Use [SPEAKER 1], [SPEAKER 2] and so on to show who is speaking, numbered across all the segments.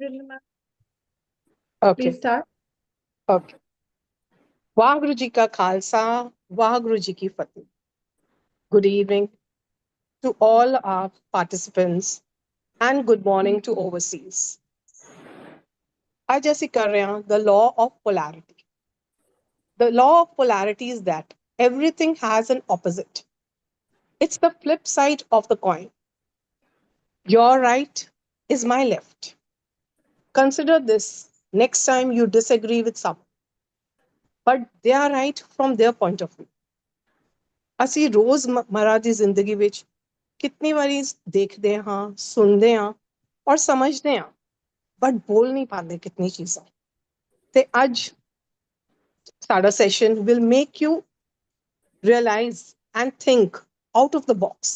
[SPEAKER 1] Brinda,
[SPEAKER 2] Okay,
[SPEAKER 1] please start.
[SPEAKER 2] okay. Waheguru Ji Ka Khalsa, Waheguru Ji Ki Fateh. Good evening to all our participants and good morning to overseas. आज ऐसे कर रहे हैं the law of polarity. The law of polarity is that everything has an opposite. It's the flip side of the coin. Your right is my left. Consider this next time you disagree with someone, but they are right from their point of view. ਅਸੀਂ ਰੋਜ਼ਮर्रा ਦੀ ਜ਼ਿੰਦਗੀ ਵਿੱਚ ਕਿੰਨੀ ਵਾਰੀ ਦੇਖਦੇ ਹਾਂ ਸੁਣਦੇ ਹਾਂ ਔਰ ਸਮਝਦੇ ਹਾਂ ਬਟ ਬੋਲ ਨਹੀਂ ਪਾਉਂਦੇ ਕਿਤਨੀ ਚੀਜ਼ਾਂ ਤੇ ਅੱਜ ਸਾਡਾ session will make you realize and think out of the box.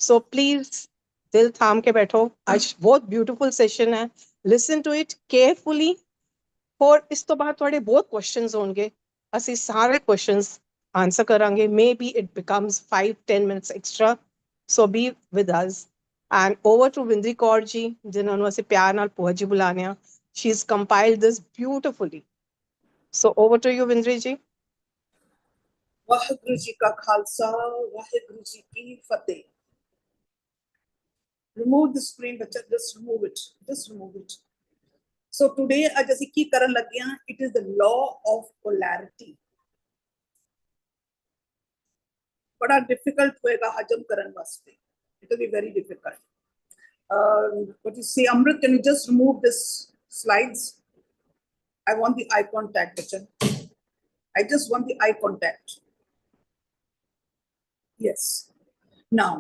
[SPEAKER 2] So please दिल थाम के बैठो आज बहुत ब्यूटीफुल सेशन है लिसन टू इट केयरफुली और इस तो बाद थोड़े बहुत क्वेश्चंस होंगे ਅਸੀਂ ਸਾਰੇ क्वेश्चंस आंसर करांगे may be it becomes 5-10 minutes extra so be with us and over to Vindri Kaur ji ਜਿਨ੍ਹਾਂ ਨੂੰ ਅਸੀਂ ਪਿਆਰ ਨਾਲ ਭੂਆ ਜੀ ਬੁਲਾਉਂਦੇ ਹਾਂ she has compiled this beautifully so over to you Vindri ji
[SPEAKER 3] Waheguru ji ਕਾ ਖਾਲਸਾ ਵਾਹਿਗੁਰੂ ਜੀ ਕੀ ਫਤਿਹ remove the screen ਬੱਚਾ just remove it so today ਅੱਜ ਅਸੀਂ ਕੀ ਕਰਨ ਲੱਗੇ ਹਾਂ it is the law of polarity ਬੜਾ difficult ਹੋਏਗਾ ਹਜਮ ਕਰਨ ਵਾਸਤੇ it will be very difficult what you say Amrit can you just remove this slides I want the eye contact ਬੱਚਾ I just want the eye contact yes now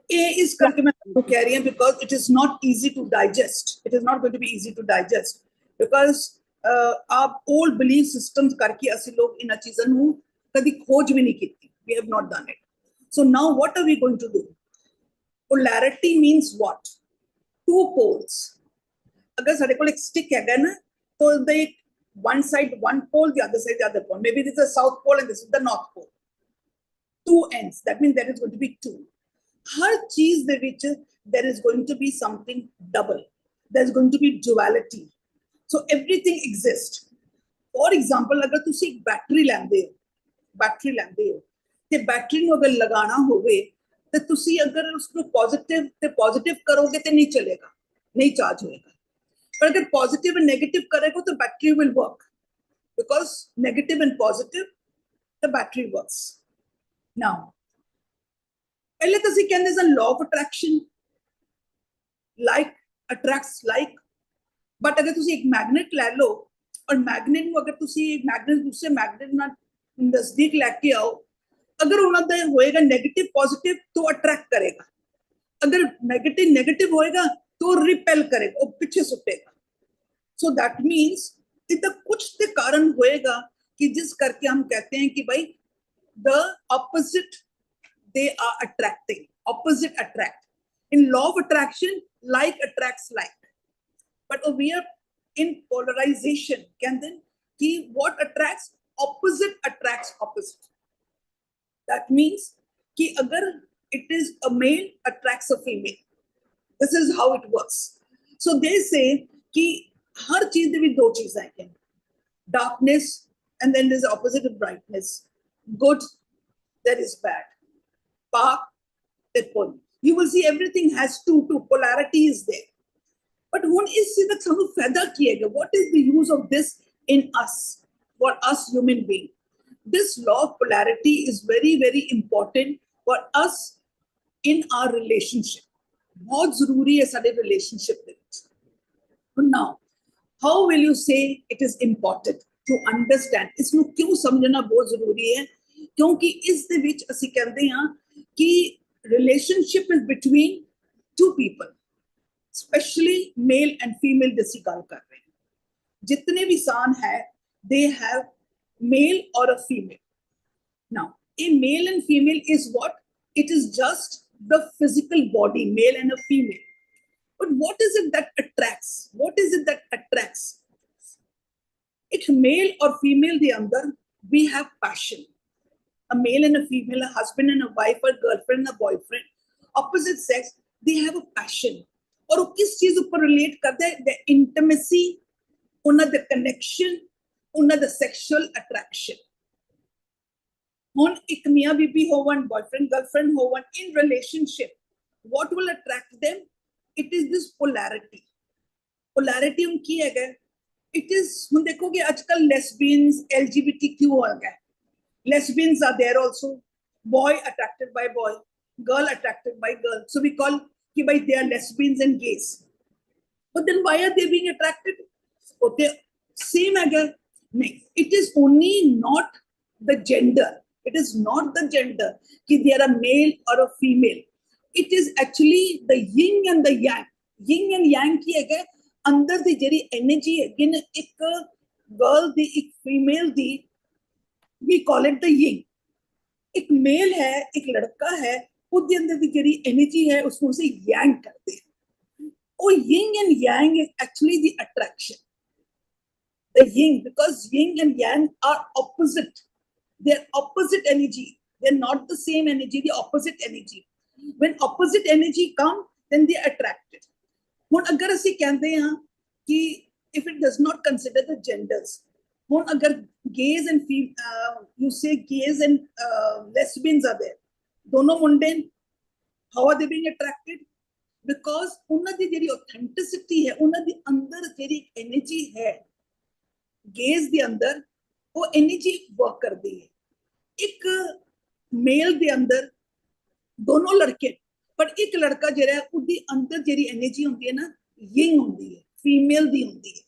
[SPEAKER 3] A is because it is not easy to digest. It is not going to be easy to digest because our old belief systems karke assi log ina cheezan nu kadi khoj bhi nahi ਕੀਤੀ. We have not done it. So now what are we going to do? Polarity means what? Two poles. Agar sade kol ek stick hai na to the one side one pole the other side the other pole. Maybe this is the south pole and this is the north pole. Two ends. That means there is going to be two. हर चीज ਦੇ ਵਿੱਚ there is going to be something double there is going to be duality so everything exists for example ਅਗਰ ਤੁਸੀਂ ਇੱਕ battery ਲੈਂਦੇ ਹੋ ਤੇ battery ਨੂੰ ਅਗਰ ਲਗਾਉਣਾ ਹੋਵੇ ਤੇ ਤੁਸੀਂ ਅਗਰ ਉਸ ਨੂੰ ਪੋਜ਼ਿਟਿਵ ਕਰੋਗੇ ਤੇ ਨਹੀਂ ਚੱਲੇਗਾ ਨਹੀਂ ਚਾਰਜ ਹੋਏਗਾ ਪਰ ਅਗਰ ਪੋਜ਼ਿਟਿਵ ਐਂਡ ਨੈਗੇਟਿਵ ਕਰੋਗੇ ਤਾਂ battery will work because negative and positive the battery works now ਪਹਿਲੇ ਤਾਂ ਅਸੀਂ ਕਹਿੰਦੇ ਸਨ law of attraction like attracts like but ਅਗਰ ਤੁਸੀਂ ਇੱਕ ਮੈਗਨੇਟ ਲੈ ਲਓ ਔਰ ਮੈਗਨੇਟ ਨੂੰ ਅਗਰ ਤੁਸੀਂ ਮੈਗਨੇਟ ਦੂਸਰੇ ਮੈਗਨੇਟ ਨਾਲ ਨਜ਼ਦੀਕ ਲੈ ਕੇ ਆਓ ਅਗਰ ਉਹਨਾਂ ਦਾ ਹੋਏਗਾ 네ਗੇਟਿਵ ਪੋਜ਼ਿਟਿਵ ਤਾਂ ਅਟਰੈਕਟ ਕਰੇਗਾ ਅਗਰ 네ਗੇਟਿਵ ਹੋਏਗਾ ਤਾਂ ਰਿਪੈਲ ਕਰੇਗਾ ਉਹ ਪਿੱਛੇ ਸੁੱਟੇਗਾ ਸੋ ਦੈਟ ਮੀਨਸ ਇਹਦਾ ਕੁਝ ਤੇ ਕਾਰਨ ਹੋਏਗਾ ਕਿ ਜਿਸ ਕਰਕੇ ਹਮ ਕਹਤੇ हैं कि भाई the opposite they are attracting opposite attract in law of attraction like attracts like but we are in polarization can then ki what attracts attracts opposite that means ki agar it is a male attracts a female this is how it works so they say ki har cheez de vich do cheezain hain darkness and then there's opposite of brightness good there is bad Park, you will see everything has two polarity is there but one is that sanu faida kiyega what is the use of this in us for us human being this law of polarity is very very important for us in our relationship bahut zaruri hai sade relationship de vich now how will you say it is important to understand isnu kyun samjhna bahut zaruri hai kyunki is de vich assi kehde ha कि relationship is between two people especially male and female जिसकी गल कर रहे हैं जितने भी सान है they have male or a female now a male and female is what it is just the physical body male and a female but what is it that attracts एक male or female the अंदर we have passion a male and a female, a husband and a wife, a girlfriend and a boyfriend, opposite sex, they have a passion. और वो किस चीज ऊपर relate करता है? The intimacy, उन्हां दा कनेक्शन, उन्हां दा सैक्शुअल अट्रैक्शन। हुण एक मियां बीबी होवन, बॉयफ्रेंड गर्लफ्रेंड होवन in relationship, what will attract them? It is this polarity. Polarity हम की है गए? It is, हम देखोगे आजकल lesbians, LGBTQ आ गए. Lesbians are there also. Boy attracted by boy, girl attracted by girl. So we call कि भाई they are lesbians and gays. But then why are they being attracted? Okay, same again. It is only not the gender. It is not the gender कि they are a male or a female. It is actually the yin and the yang. Yin and yang की है अंदर दी Jerry energy है कि एक girl दी एक female the, we call it the yin. एक mail है, एक लड़का है, उसके अंदर दी जेरी एनर्जी है उसको उसे yang करते हैं. Oh, yin and yang is actually the attraction. The yin, because yin and yang are opposite. They're opposite energy. They're not the same energy, the opposite energy. When opposite energy come, then they are attracted. ਹੁਣ अगर ਅਸੀਂ ਕਹਿੰਦੇ ਹਾਂ कि if it does not consider the genders, ਹੁਣ अगर gays and you say gays and lesbians are there, दोनों मुंडे, how are they being attracted? Because ਉਹਨਾਂ ਦੀ ਜਿਹੜੀ authenticity है, ਉਹਨਾਂ ਦੀ अंदर ਜਿਹੜੀ energy है, gays ਦੇ अंदर वो energy work करती है. एक मेल ਦੇ अंदर दोनों लड़के, पर एक लड़का जो है उसके अंदर जेरी एनर्जी होती है ना, यिंग होती है, फीमेल दी होती है.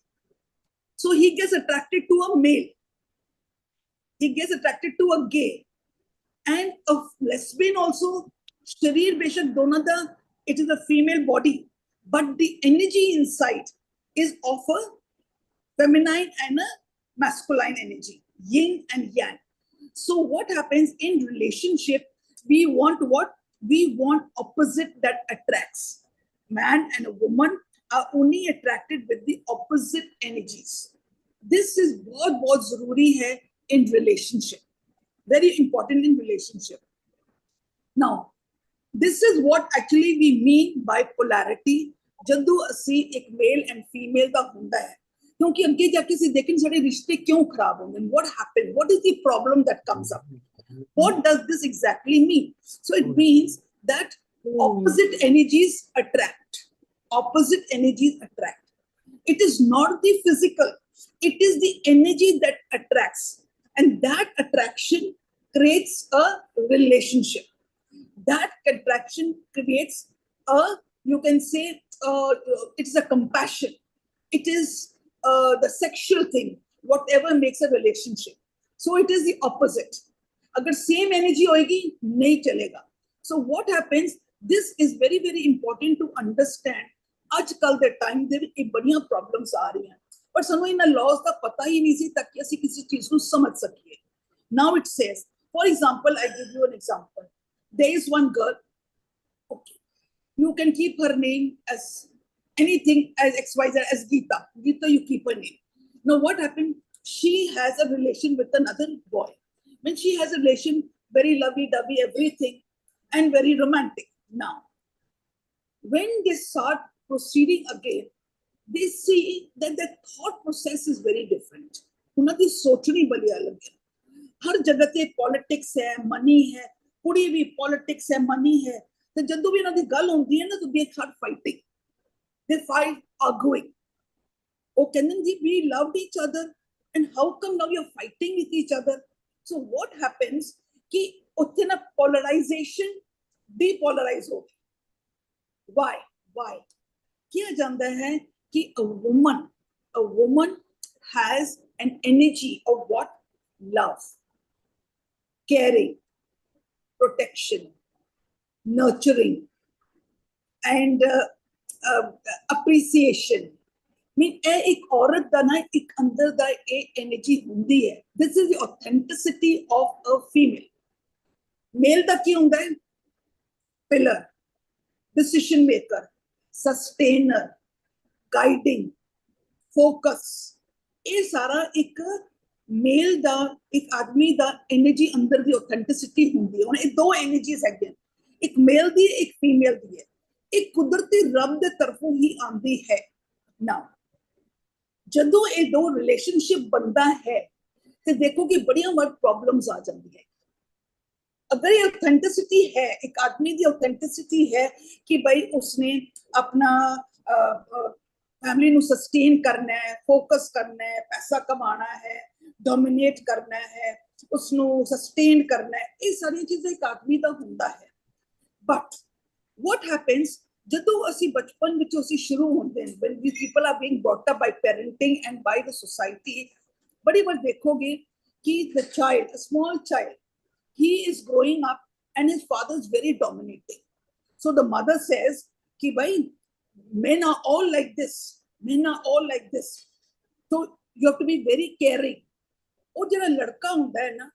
[SPEAKER 3] So he gets attracted to a male, he gets attracted to a gay and a lesbian also. शरीर बेशक दोनों दा, it is a female body, but the energy inside is of a feminine and a masculine energy, yin and yang. So what happens in relationship? We want what? We want opposite that attracts. Man and a woman are only attracted with the opposite energies. This is बहुत जरूरी है in relationship. Very important in relationship. Now, this is what actually we mean by polarity. जदों ਅਸੀਂ एक male and female ਦਾ ਹੁੰਦਾ है, क्योंकि ਅੱਗੇ ਜਾ ਕੇ ਅਸੀਂ ਦੇਖਣ ਸਾਡੇ ਰਿਸ਼ਤੇ ਕਿਉਂ ਖਰਾਬ ਹੁੰਦੇ ਨੇ? What happened? What is the problem that comes up? What does this exactly mean? So it means that opposite energies attract. Opposite energies attract. It is not the physical, it is the energy that attracts. And that attraction creates a relationship. That attraction creates a, you can say, it is a compassion. It is the sexual thing, whatever makes a relationship. So it is the opposite. अगर same energy होएगी नहीं चलेगा. So what happens, this is very very important to understand. आजकल दे time दे विच बड़ियां problems आ रही हैं, पर सानू इन्हां लॉज दा पता ही नहीं सी तक कि ਅਸੀਂ किसी चीज को समझ सकिए. Now it says, for example, I give you an example. There is one girl, okay, you can keep her name as anything, as XYZ, as Geeta. Geeta, you keep her name. Now what happened? She has a relation with another boy. When she has a relation, very lovey-dovey, everything, and very romantic. Now, when they start proceeding again, they see that the thought process is very different. उनकी सोचनी बड़ी अलग है. हर जगह ते politics है, money है, कुड़ी भी पॉलिटिक्स है, मनी है. तो जब भी उनकी गल होती है ना, तो they start fighting. They fight, arguing. Oh, can we loved each other, and how come now you're fighting with each other? So what happens कि उत्थे ना polarization depolarize हो गई. Why? किया जाता है कि a woman has an energy of what? Love, caring, protection, nurturing, and appreciation. एक औरत दा ना एक अंदर दा एक एनर्जी हुंदी है. This is the authenticity of a female. Male दा की हुंदा है? Pillar, decision maker, sustainer, guiding, focus. ये सारा एक मेल दा, एक आदमी दा एनर्जी अंदर दी ऑथेंटिसिटी हुंदी है. हुण ये दो एनर्जीज है, एक मेल दी, एक फीमेल दी है. ਇਹ ਕੁਦਰਤੀ ਰੱਬ ਦੇ ਤਰਫੋਂ ਹੀ ਆਉਂਦੀ ਹੈ ਨਾ। ਜਦੋਂ ਇਹ ਦੋ ਰਿਲੇਸ਼ਨਸ਼ਿਪ ਬਣਦਾ ਹੈ ਤੇ ਦੇਖੋ ਕਿ ਬੜੀਆਂ ਵੱਡ ਪ੍ਰੋਬਲਮਸ ਆ ਜਾਂਦੀਆਂ। अगर ये ऑथेंटिसिटी है, एक आदमी की ऑथेंटिसिटी है कि भाई उसने अपना फैमिली नु सस्टेन करना है, फोकस करना है, पैसा कमाना है, डोमिनेट करना है, उसनु सस्टेन करना है, ये सारी चीजें एक आदमी का हुंदा है। बट what happens ਜਦੋਂ ਅਸੀਂ ਬਚਪਨ ਵਿੱਚ ਅਸੀਂ ਸ਼ੁਰੂ ਹੁੰਦੇ ਹਾਂ, when we people are being brought up by parenting and by the society, ਬੜੀ ਵਾਰ ਦੇਖੋਗੇ ਕਿ the child, a small child, he is growing up and his father is very dominating. So the mother says ki bhai men are all like this, men are all like this, so you have to be very caring. ਉਹ ਜਿਹੜਾ ਲੜਕਾ ਹੁੰਦਾ ਹੈ ਨਾ,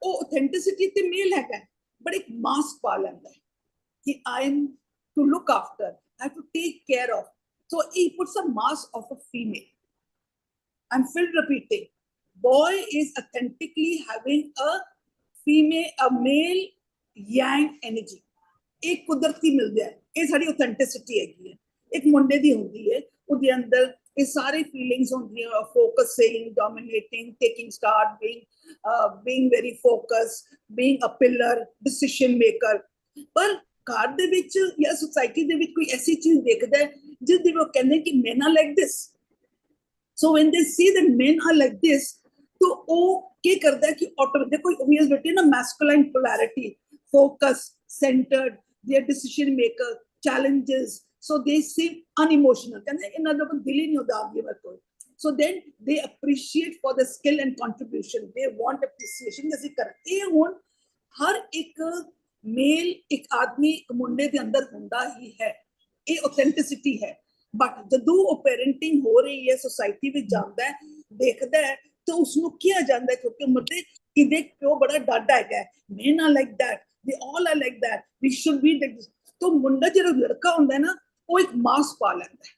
[SPEAKER 3] ਉਹ authenticity ਤੇ ਮੇਲ ਹੈਗਾ, but ਇੱਕ mask ਪਾ ਲੈਂਦਾ ਹੈ ਕਿ I am to look after, I have to take care of, so he puts a mask of a female. I'm still repeating, boy is authentically having a female, a male yang energy, एक कुदरती मिलता है, ये सारी authenticity हैगी है। एक मुंडे दी होंदी है, उदे अंदर ये सारी फीलिंग्स होंदी है, focusing, dominating, taking start, being very focused, being a pillar, decision maker। पर घर दे विच या सोसाइटी दे विच कोई ऐसी चीज देखदा है जिस दे वो कहंदे कि men are like this, so when they see that men are like this, तो वो क्या करता है कि ऑटोमेटिक देखो obvious बेटे ना masculine polarity, focus, centered, their decision maker, challenges, so they seem unemotional, कहते हैं इन्हां दा कोई दिल ही नहीं होता आगे बात कोई, so then they appreciate for the skill and contribution, they want appreciation जैसे करते हैं। हुन हर एक मेल एक आदमी एक मुंडे दे अंदर हुंदा ही है, ये ऑथेंटिसिटी है। बट जदों वो पेरेंटिंग हो रही है, सोसाइटी में जाता है, देखता है, तो उसको किया जाता है क्योंकि मुझे कि देख प्यो बड़ा डाडा है, men are like that, they all are like that, we should be like this। तो मुंडा जो लड़का होता है ना, वो एक मास्क पा लेता है,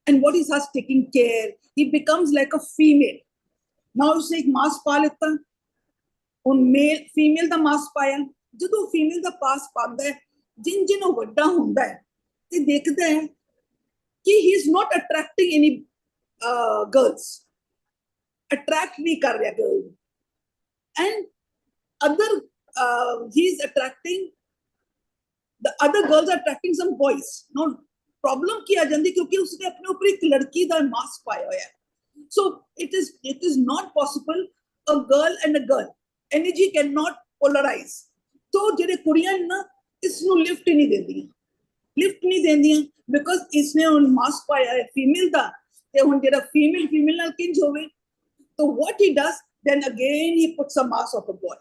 [SPEAKER 3] and what he starts taking care, he becomes like a female। now उसने एक मास्क पा लेता, उन मेल फीमेल का मास्क पाया, जो फीमेल का पास पाता है, जिन जिन वो बड़ा होता है तो देखता है कि he is not attracting any girls, attract नहीं कर रहा girl, and other he is attracting, the other girls are attracting some boys। now problem की आ जाती क्योंकि उसने अपने ऊपर एक लड़की का मास्क पाया हुआ है, so it is not possible a girl and a girl energy cannot polarize। तो जेडे कुड़ियां ना इसनु लिफ्ट ही नहीं देंदियां, लिफ्ट नहीं देंदियां बिकॉज इसने उन मास्क पाया है फीमेल दा, ते हुन जेड़ा फीमेल फीमेल नाल किंज होवे, तो what he does then again he puts a mask of a boy,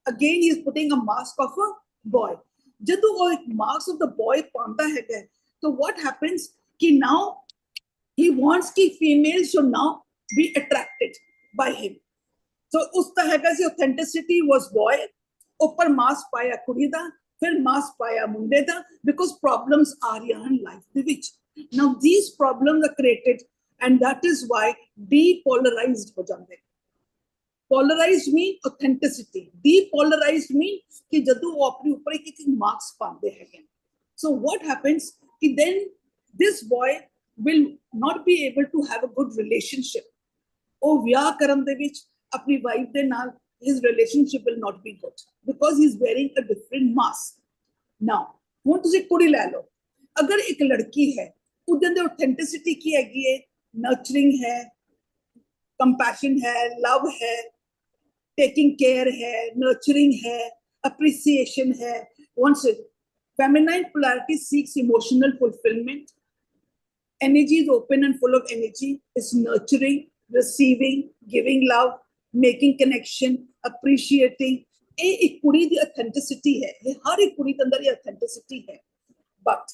[SPEAKER 3] again he is putting a mask of a boy। जदों वो एक mask of the boy पांदा है, तो what happens कि now he wants कि females should now be attracted by him। so उस तरह से authenticity was boy, ऊपर मास्क पाया कुड़ी दा, फिर मास्क पाया मुंडे दा, because problems आ रही हैं life they which. now these problems are created and that is why depolarized हो जाते हैं। polarized mean authenticity, depolarized mean कि जदों वो अपने ऊपर एक मार्क्स पाते हैं, so what happens कि then this boy will not be able to have a good relationship। वो विआह करन दे विच अपनी वाइफ दे नाल his relationship will not be good because he is wearing a different mask। now हुन तुसी कुड़ी ले लो, अगर एक लड़की है उदे अंदर ऑथेंटिसिटी की हैगी है, नर्चरिंग है, कंपैशन है, लव है, टेकिंग केयर है, नर्चरिंग है, अप्रिसिएशन है। once feminine polarity seeks emotional fulfillment, energy is open and full of energy, is nurturing, receiving, giving love, making connection, appreciating। ये एक कुड़ी दी authenticity है, ये हर एक कुड़ी के अंदर ये authenticity है। but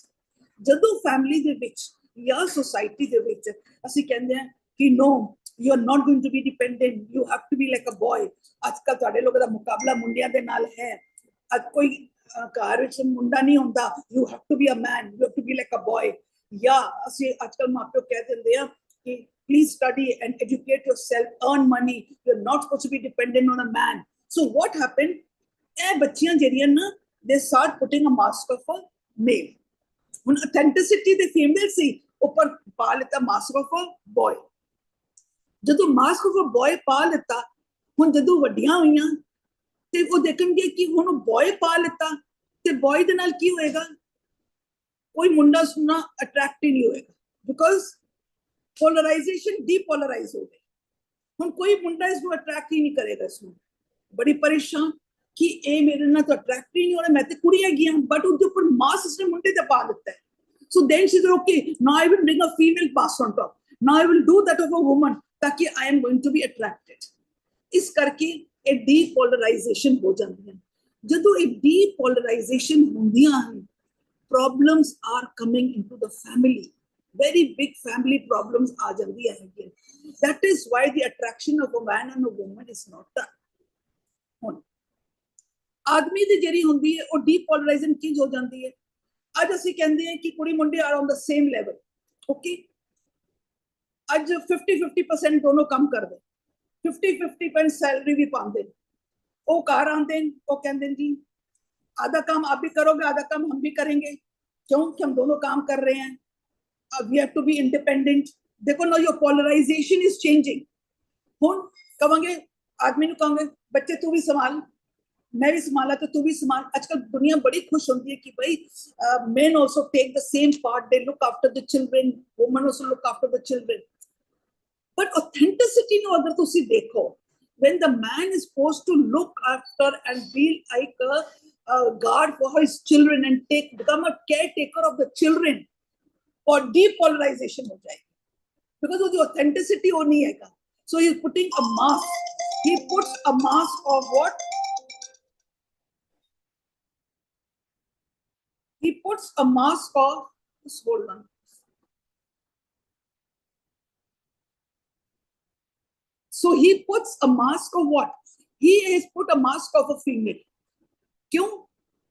[SPEAKER 3] जदों फैमिली दे विच या सोसाइटी दे विच ਅਸੀਂ ਕਹਿੰਦੇ ਹਾਂ कि no you are not going to be dependent, you have to be like a boy। आजकल ਤੁਹਾਡੇ ਲੋਕਾਂ ਦਾ ਮੁਕਾਬਲਾ ਮੁੰਡਿਆਂ ਦੇ ਨਾਲ ਹੈ, ਅੱਜ ਕੋਈ ਘਰ ਵਿੱਚ ਮੁੰਡਾ ਨਹੀਂ ਹੁੰਦਾ, you have to be a man, you have to be like a boy। या ਅਸੀਂ आजकल ਮਾਪਿਓ ਕਹਿ ਦਿੰਦੇ ਆ कि please study and educate yourself, earn money, you're not supposed to be dependent on a man। so what happened, ਇਹ ਬੱਚੀਆਂ ਜਿਹੜੀਆਂ ਨਾ they start putting a mask of a male। ਹੁਣ authenticity the female ਸੀ ਉੱਪਰ ਪਾ ਲਿੱਤਾ mask of a boy ਜਦੋਂ mask of a boy ਪਾ ਲਿੱਤਾ ਹੁਣ ਜਦੋਂ ਵੱਡੀਆਂ ਹੋਈਆਂ ਤੇ ਉਹ ਦੇਖਣਗੇ ਕਿ ਹੁਣ boy ਪਾ ਲਿੱਤਾ ਤੇ boy ਦੇ ਨਾਲ ਕੀ ਹੋਏਗਾ ਕੋਈ ਮੁੰਡਾ ਸੁਣਨਾ ਅਟਰੈਕਟ ਹੀ ਨਹੀਂ ਹੋਏਗਾ ਬਿਕੋਜ਼ polarization depolarize ਹੋ ਗਈ ਹੁਣ ਕੋਈ ਮੁੰਡਾ ਇਸ ਨੂੰ ਅਟਰੈਕਟ ਹੀ ਨਹੀਂ ਕਰੇਗਾ ਇਸ ਨੂੰ ਬੜੀ ਪਰੇਸ਼ਾਨ ਕਿ ਇਹ ਮੇਰੇ ਨਾਲ ਤਾਂ ਅਟਰੈਕਟ ਹੀ ਨਹੀਂ ਹੋ ਰਿਹਾ ਮੈਂ ਤੇ ਕੁੜੀ ਹੈਗੀ ਹਾਂ ਬਟ ਉਹਦੇ ਉੱਪਰ ਮਾਸ ਇਸਨੇ ਮੁੰਡੇ ਤੇ ਪਾ ਦਿੱਤਾ ਹੈ so then she said okay now I will bring a female mask on top now I will do that of a woman ताकि I am going to be attracted ਇਸ ਕਰਕੇ ਇਹ depolarization ਹੋ ਜਾਂਦੀ ਹੈ ਜਦੋਂ ਇਹ depolarization ਹੁੰਦੀਆਂ ਹਨ problems are coming into the family very big family problems aa jandi hai that is why the attraction of a man and a woman is not done ਹੁਣ ਆਦਮੀ ਦੀ ਜਿਹੜੀ ਹੁੰਦੀ ਹੈ ਉਹ ਡੀਪੋਲਰਾਈਜ਼ੇਸ਼ਨ ਕਿੰਜ ਹੋ ਜਾਂਦੀ ਹੈ ਅੱਜ ਅਸੀਂ ਕਹਿੰਦੇ ਹਾਂ ਕਿ ਕੁੜੀ ਮੁੰਡੇ are on the same level okay ਅੱਜ 50-50% ਦੋਨੋਂ ਕੰਮ ਕਰਦੇ 50-50% ਸੈਲਰੀ ਵੀ ਪਾਉਂਦੇ ਉਹ ਘਰ ਆਉਂਦੇ ਉਹ ਕਹਿੰਦੇ ਜੀ आधा काम आप भी करोगे आधा काम हम भी करेंगे क्योंकि हम दोनों काम कर रहे हैं we have to be independent देखो ना your polarization is changing हुन कहेंगे आदमी नु कहेंगे बच्चे तू भी संभाल मैं भी संभाला तो तू भी संभाल आजकल दुनिया बड़ी खुश होती है कि भाई men also take the same part they look after the children women also look after the children but authenticity नु अगर तुसी देखो when the man is supposed to look after and be like a guard for his children and become a caretaker of the children or depolarization ho jayegi because of the authenticity ho nahi hai so he is putting a mask he puts a mask of what he puts a mask of just hold on so he puts a mask of what he has put a mask of a female क्यों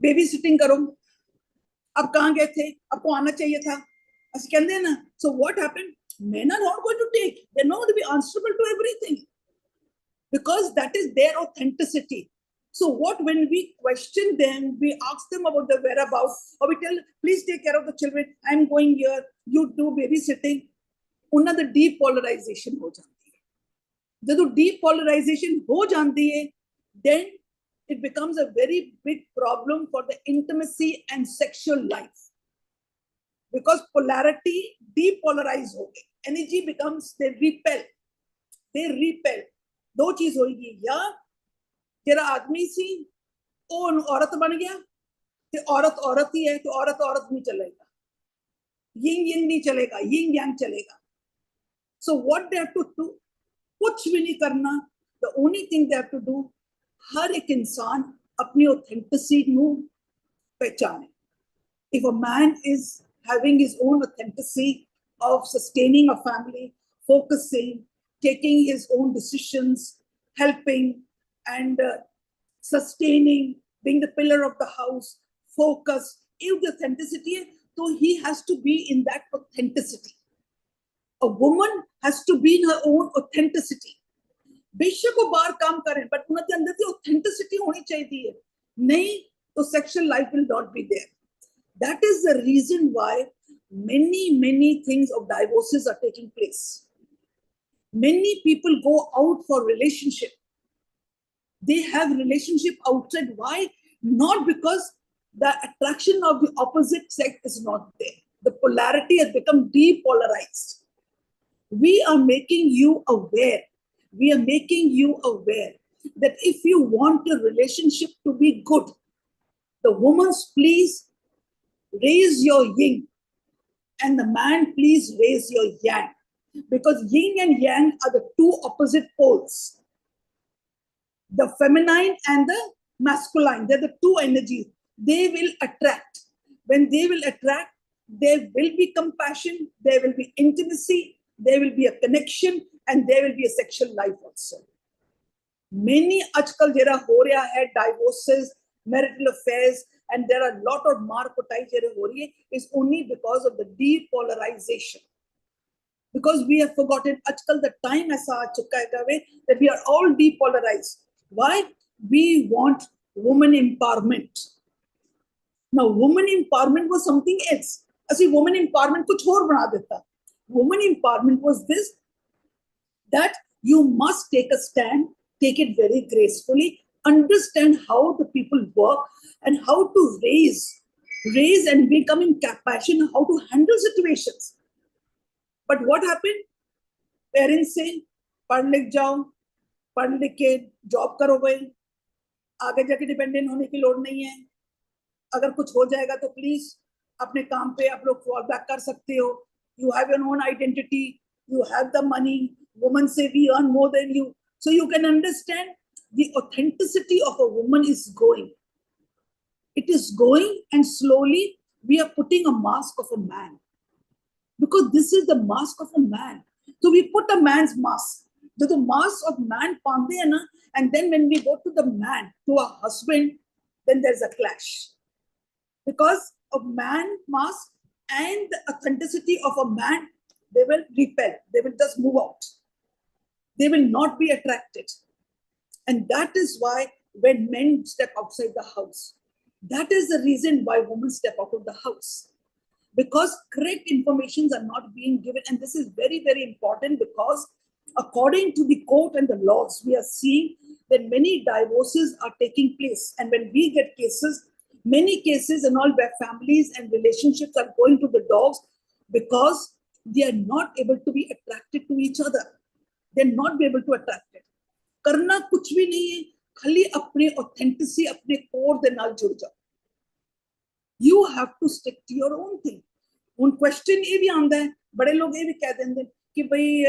[SPEAKER 3] baby sitting करो अब कहाँ गए थे आपको आना चाहिए था ऐसे कहते हैं ना so what happened men are not going to take they're not going to be answerable to everything because that is their authenticity so what when we question them we ask them about the whereabouts or we tell please take care of the children I'm going here you do babysitting उन्हें the depolarization हो जाती है जब depolarization हो जाती है then it becomes a very big problem for the intimacy and sexual life because polarity depolarize ho gayi energy becomes they repel दो चीज होगी या जरा आदमी सी वो औरत बन गया ते औरत ही है तो औरत नहीं चलेगा यिंग yang नहीं चलेगा यिंग yang चलेगा so what they have to do कुछ भी नहीं करना the only thing they have to do हर एक इंसान अपनी authenticity ਨੂੰ पहचाने if a man is having his own authenticity of sustaining a family focusing taking his own decisions helping and sustaining being the pillar of the house focus if the authenticity है तो he has to be in that authenticity a woman has to be in her own authenticity बेशक वो बाहर काम करें but उनके अंदर से ऑथेंटिसिटी होनी चाहिए नहीं तो sexual life will not be there that is the reason why many things of divorces are taking place many people go out for relationship they have relationship outside why not because the attraction of the opposite sex is not there the polarity has become depolarized we are making you aware we are making you aware that if you want a relationship to be good, the woman, please raise your yin and the man, please raise your yang. Because yin and yang are the two opposite poles. The feminine and the masculine, they're the two energies. They will attract. When they will attract, there will be compassion, there will be intimacy, there will be a connection, and there will be a sexual life also. Many ajkal jera ho raha hai divorces, marital affairs, and there are a lot of maar kutai jera ho rahi hai is only because of the depolarization. Because we have forgotten ajkal the time aisa aa chuka hai that we are all depolarized. Why? We want woman empowerment. Now, woman empowerment was something else. ਅਸੀਂ women empowerment कुछ और बना देता. Women empowerment was this, that you must take a stand, take it very gracefully, understand how the people work and how to raise and become in compassion, how to handle situations. But what happened? Parents say, पढ़ लिख जाओ, पढ़ लिख के job करो भाई, आगे जाके डिपेंडेंट होने की लोड़ नहीं है. अगर कुछ हो जाएगा तो प्लीज अपने काम पे आप लोग फॉल बैक कर सकते हो. You have your own identity, you have the money. Women say we earn more than you. So you can understand the authenticity of a woman is going. It is going, and slowly we are putting a mask of a man. Because this is the mask of a man. So we put a man's mask. So the mask of man, and then when we go to the man, to a husband, then there's a clash. Because of man mask and the authenticity of a man, they will repel. They will just move out. They will not be attracted. And that is why when men step outside the house, that is the reason why women step out of the house. Because correct informations are not being given. And this is very, very important, because according to the court and the laws, we are seeing that many divorces are taking place. And when we get cases, many cases and all where families and relationships are going to the dogs because they are not able to be attracted to each other. They're not be able to attract it. करना कुछ भी नहीं है, खाली अपने authenticity, अपने core दे नाल जुड़ जाओ. You have to stick to your own thing. उन question ये भी आंदा है, बड़े लोग ये भी कह देंगे कि भाई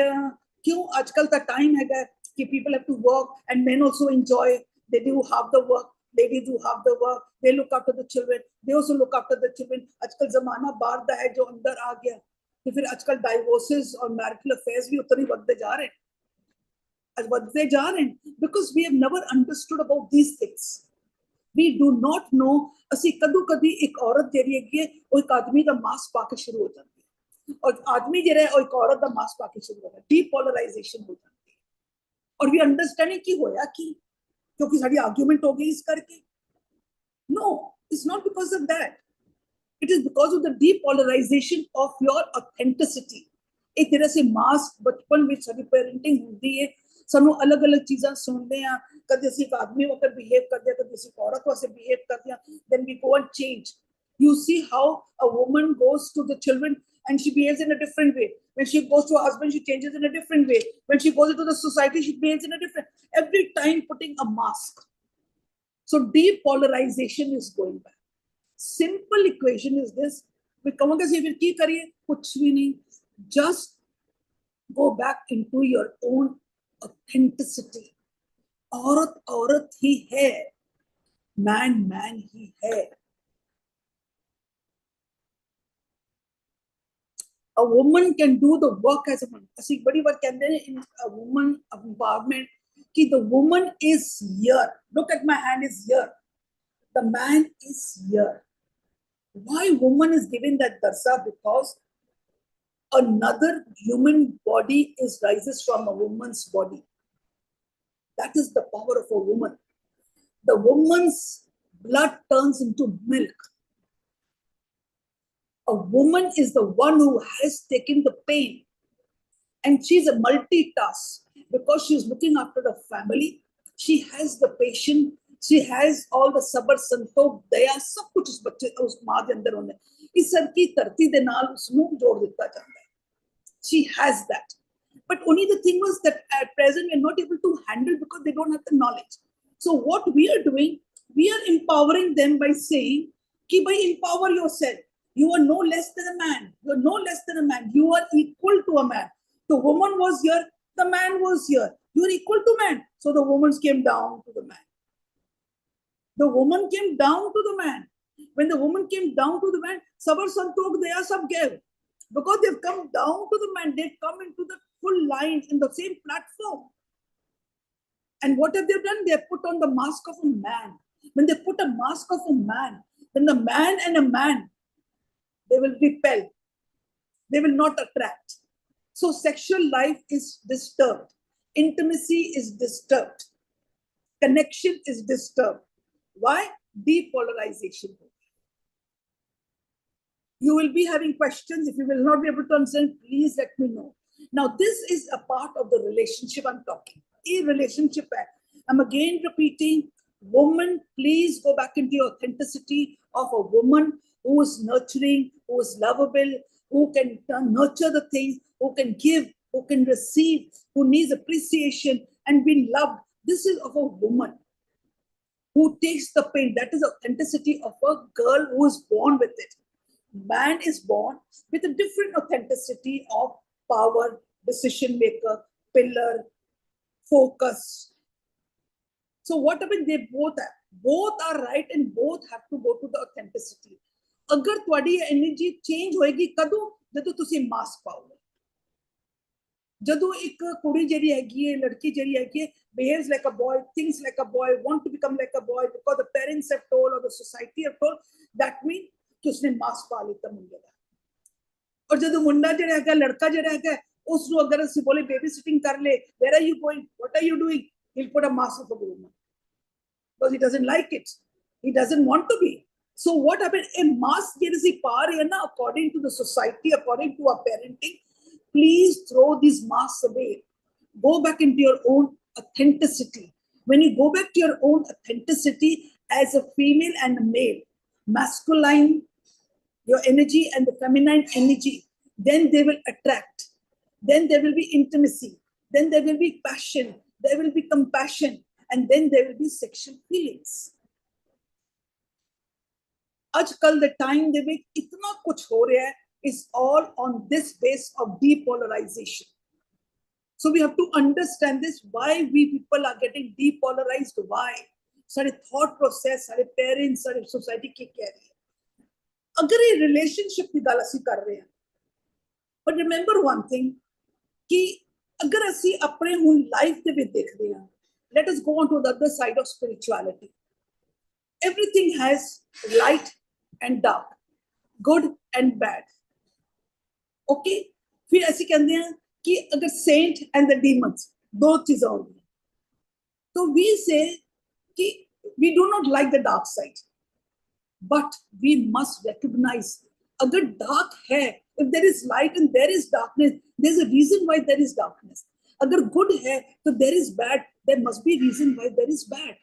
[SPEAKER 3] क्यों आजकल का time हैगा कि people have to work and men also enjoy. They do half the work. Ladies do half the work. They look after the children. They also look after the children. आजकल जमाना बाहर दा है जो अंदर आ गया. तो फिर आजकल divorces और marital affairs भी उतनी बढ़ते जा रहे हैं. बढ़ते जा रहे हैं because we have never understood about these things. We do not know. ਅਸੀਂ ਕਦੋਂ ਕਦੀ ਇੱਕ ਔਰਤ ਜਿਹੜੀ ਹੈਗੀ ਹੈ ਉਹ ਇੱਕ ਆਦਮੀ ਦਾ ਮਾਸ ਪਾ ਕੇ ਸ਼ੁਰੂ ਹੋ ਜਾਂਦੀ ਹੈ ਔਰ ਆਦਮੀ ਜਿਹੜਾ ਹੈ ਉਹ ਇੱਕ ਔਰਤ ਦਾ ਮਾਸ ਪਾ ਕੇ ਸ਼ੁਰੂ ਹੋ ਜਾਂਦਾ ਹੈ. ਡੀਪੋਲਰਾਈਜੇਸ਼ਨ ਹੋ ਜਾਂਦੀ ਹੈ ਔਰ ਵੀ ਅੰਡਰਸਟੈਂਡਿੰਗ ਕੀ ਹੋਇਆ ਕੀ ਕਿਉਂਕਿ ਸਾਡੀ ਆਰਗੂਮੈਂਟ ਹੋ ਗਈ ਇਸ ਕਰਕੇ. No, it's not because of that. It is because of the depolarization of your authenticity. एक तरह से मास्क बचपन ਵਿੱਚ ਸਾਡੀ ਪੈरेंटिंग ਹੁੰਦੀ ਹੈ, ਸਾਨੂੰ ਅਲੱਗ-ਅਲੱਗ ਚੀਜ਼ਾਂ ਸੁਣਦੇ ਆ, ਕਦੇ ਅਸੀਂ ਇੱਕ ਆਦਮੀ ਵਕਤ ਬਿਹੇਵ ਕਰਦੇ ਆ, ਕਦੇ ਅਸੀਂ ਔਰਤ ਵਾਸਤੇ ਬਿਹੇਵ ਕਰਦੇ ਆ, then we go and change. You see how a woman goes to the children and she behaves in a different way. When she goes to her husband, she changes in a different way. When she goes into the society, she behaves in a different, every time putting a mask. So depolarization is going back. Simple equation is this. We कहोगे से फिर की करिए, कुछ भी नहीं. Just go back into your own authenticity. औरत औरत ही है, man man ही है. A woman can do the work as a man. ਅਸੀਂ बड़ी बार कहते हैं in a woman empowerment कि the woman is here. Look at my hand is here. The man is here. Why woman is given that darsa? Because another human body rises from a woman's body. That is the power of a woman. The woman's blood turns into milk. A woman is the one who has taken the pain. And she's a multitask because she's looking after the family. She has the patience. She has all the sabr, Santokh, दया, सब कुछ उस बच्चे उस माँ के अंदर होने. इस सर की धरती दे नाल उसनू जोड़ दिता जाता है. She has that. But only the thing was that at present we are not able to handle because they don't have the knowledge. So what we are doing, we are empowering them by saying, कि भाई empower yourself. You are no less than a man. You are no less than a man. You are equal to a man. The woman was here. The man was here. You are equal to man. So the woman came down to the man. The woman came down to the man. When the woman came down to the man, Sabar Santokh Daya sab gave. Because they've come down to the man, they've come into the full line in the same platform. And what have they done? They have put on the mask of a man. When they put a mask of a man, then the man and a man, they will repel. They will not attract. So sexual life is disturbed. Intimacy is disturbed. Connection is disturbed. Why? Depolarization. You will be having questions. If you will not be able to understand, please let me know. Now, this is a part of the relationship I'm talking. A relationship. I'm again repeating, woman, please go back into your authenticity of a woman who is nurturing, who is lovable, who can nurture the things, who can give, who can receive, who needs appreciation and be loved. This is of a woman who takes the pain. That is authenticity of a girl who is born with it. Man is born with a different authenticity of power, decision maker, pillar, focus. So what happened? They both are right and both have to go to the authenticity. अगर तुम्हारी energy change होएगी कदों जदों तुसी mask पाओगे जदों एक कुड़ी ਜਿਹੜੀ ਹੈਗੀ ਹੈ ਲੜਕੀ ਜਿਹੜੀ ਹੈਗੀ ਹੈ behaves like a boy, thinks like a boy, want to become like a boy because the parents have told or the society have told, that means कि उसने मास्क पा लिया मुंडे का और जदों मुंडा ਜਿਹੜਾ ਹੈਗਾ ਲੜਕਾ ਜਿਹੜਾ ਹੈਗਾ ਉਸ ਨੂੰ ਅਗਰ ਅਸੀਂ ਬੋਲੇ ਬੇਬੀ ਸਿਟਿੰਗ ਕਰ ਲੈ where are you going, what are you doing, he'll put a mask of a woman because he doesn't like it, he doesn't want to be. So what happened? A mask ਜਿਹੜੀ ਅਸੀਂ ਪਾ ਰਹੇ ਹਾਂ ਨਾ according to the society, according to our parenting, please throw these masks away. Go back into your own authenticity. When you go back to your own authenticity as a female and a male, masculine, your energy and the feminine energy, then they will attract. Then there will be intimacy. Then there will be passion. There will be compassion. And then there will be sexual feelings. आजकल the time ਦੇ ਵਿੱਚ इतना कुछ हो रहा है is all on this base of depolarization. So we have to understand this, why we people are getting depolarized, why? सारे thought process, सारे parents, सारे society क्या कह रही है? अगर ये relationship की गल ਅਸੀਂ कर रहे हैं, but remember one thing, कि अगर ਅਸੀਂ अपने हुन life ਦੇ ਵਿੱਚ देखते हैं, let us go on to the other side of spirituality. Everything has light and dark, good and bad. Okay, फिर ऐसे कहते हैं कि अगर saint and the demons दो चीजें होंगी, तो we say कि we do not like the dark side, but we must recognize अगर dark है, if there is light and there is darkness, there is a reason why there is darkness. अगर good है, तो there is bad, there must be reason why there is bad.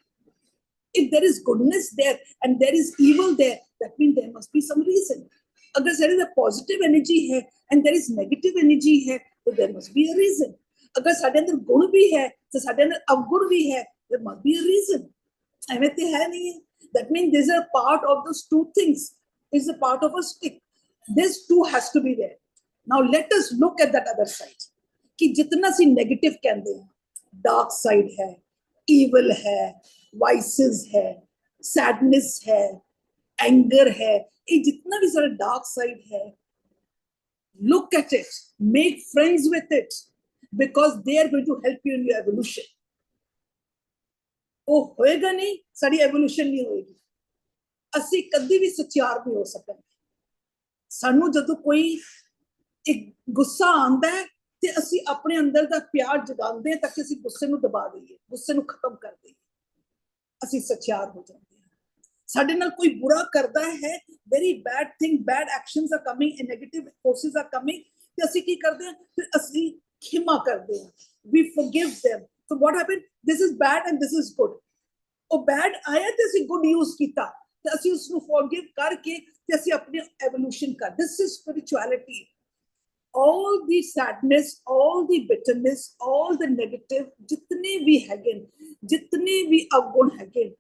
[SPEAKER 3] If there is goodness there and there is evil there, that means there must be some reason. Agar there is a positive energy hai and there is negative energy hai, so there must be a reason. Agar sade andar gun bhi hai, so sade andar avgun bhi hai, there must be a reason. Aime te hai nahi hai. That means this is a part of those two things. Is a part of a stick. This two has to be there. Now let us look at that other side. कि जितना सी negative कहते हैं, dark side है, evil है, vices है, sadness है, anger है, ये जितना भी सारा dark side है, look at it, make friends with it, because they are going to help you in your evolution. वो होएगा नहीं, सारी evolution नहीं होएगी. ਅਸੀਂ कभी भी सच्चार नहीं हो सकते. ਸਾਨੂੰ ਜਦੋਂ ਕੋਈ ਇੱਕ ਗੁੱਸਾ ਆਉਂਦਾ ਹੈ ਤੇ ਅਸੀਂ ਆਪਣੇ ਅੰਦਰ ਦਾ ਪਿਆਰ ਜਗਾਉਂਦੇ ਹਾਂ ਤਾਂ ਕਿ ਅਸੀਂ ਗੁੱਸੇ ਨੂੰ ਦਬਾ ਦਈਏ, ਗੁੱਸੇ ਨੂੰ ਖਤਮ ਕਰ ਦਈਏ, ਅਸੀਂ ਸੱਚਿਆਰ ਹੋ ਜਾਂਦੇ ਹਾਂ. ਸਾਡੇ ਨਾਲ ਕੋਈ ਬੁਰਾ ਕਰਦਾ ਹੈ, very bad thing, bad actions are coming and negative forces are coming, ਤੇ ਅਸੀਂ ਕੀ ਕਰਦੇ ਹਾਂ, ਫਿਰ ਅਸੀਂ ਖਿਮਾ ਕਰਦੇ ਹਾਂ, we forgive them. So what happened? This is bad and this is good. ਉਹ bad ਆਇਆ ਤੇ ਅਸੀਂ good use ਕੀਤਾ, ਤੇ ਅਸੀਂ ਉਸ ਨੂੰ forgive ਕਰਕੇ ਤੇ ਅਸੀਂ ਆਪਣੀ evolution ਕਰ. This is spirituality. All the sadness, all the bitterness, all the negative, jitne bhi hagen, jitne bhi avgun hagen,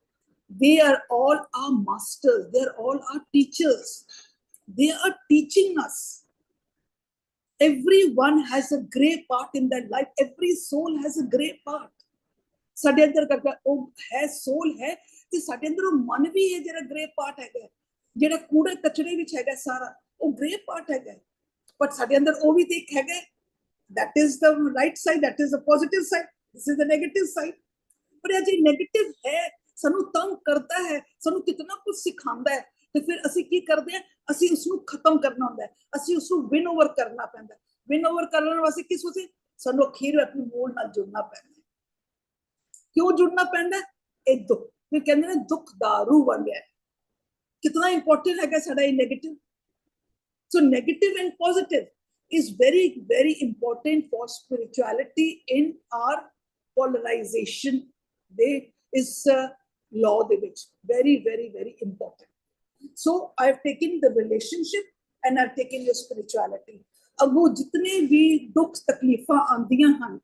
[SPEAKER 3] they are all our masters, they are all our teachers. They are teaching us. Everyone has a great part in their life. Every soul has a great part. ਸਾਡੇ ਅੰਦਰ ਕਰਦਾ ਉਹ ਹੈ soul ਹੈ ਤੇ ਸਾਡੇ ਅੰਦਰ ਉਹ ਮਨ ਵੀ ਹੈ ਜਿਹੜਾ great part ਹੈਗਾ, ਜਿਹੜਾ ਕੂੜੇ ਕਚੜੇ ਵਿੱਚ ਹੈਗਾ ਸਾਰਾ, ਉਹ great part ਹੈਗਾ. But ਸਾਡੇ ਅੰਦਰ ਉਹ ਵੀ ਤੇ ਇੱਕ ਹੈਗਾ, that is the right side, that is the positive side, this is the negative side. ਪਰ ਇਹ ਜੇ negative ਹੈ, ਸਾਨੂੰ ਤੰਗ ਕਰਦਾ ਹੈ, ਸਾਨੂੰ ਕਿਤਨਾ ਕੁਝ ਸਿਖਾਉਂਦਾ ਹੈ, ਤੇ ਫਿਰ ਅਸੀਂ ਕੀ ਕਰਦੇ ਹਾਂ, ਅਸੀਂ ਉਸ ਨੂੰ ਖਤਮ ਕਰਨਾ ਹੁੰਦਾ ਹੈ, ਅਸੀਂ ਉਸ ਨੂੰ win over ਕਰਨਾ ਪੈਂਦਾ. win over ਕਰਨ ਵਾਸਤੇ ਕਿਸ ਵਾਸਤੇ ਸਾਨੂੰ ਅਖੀਰ ਆਪਣੇ ਮੂਲ ਨਾਲ ਜੁੜਨਾ ਪੈਂਦਾ. ਕਿਉਂ ਜੁੜਨਾ ਪੈਂਦਾ? ਇਹ ਦੁੱਖ, ਫਿਰ ਕਹਿੰਦੇ ਨੇ ਦੁੱਖ ਦਾਰੂ ਬਣ ਗਿਆ. ਕਿਤਨਾ ਇੰਪੋਰਟੈਂਟ ਹੈਗਾ ਸਾਡਾ ਇਹ negative. So negative and positive is very, very important for spirituality in our polarization. They is law de which very, very, very important. So I've taken the relationship and I've taken your spirituality. अगो जितने भी दुख तकलीफां आंदियां हैं,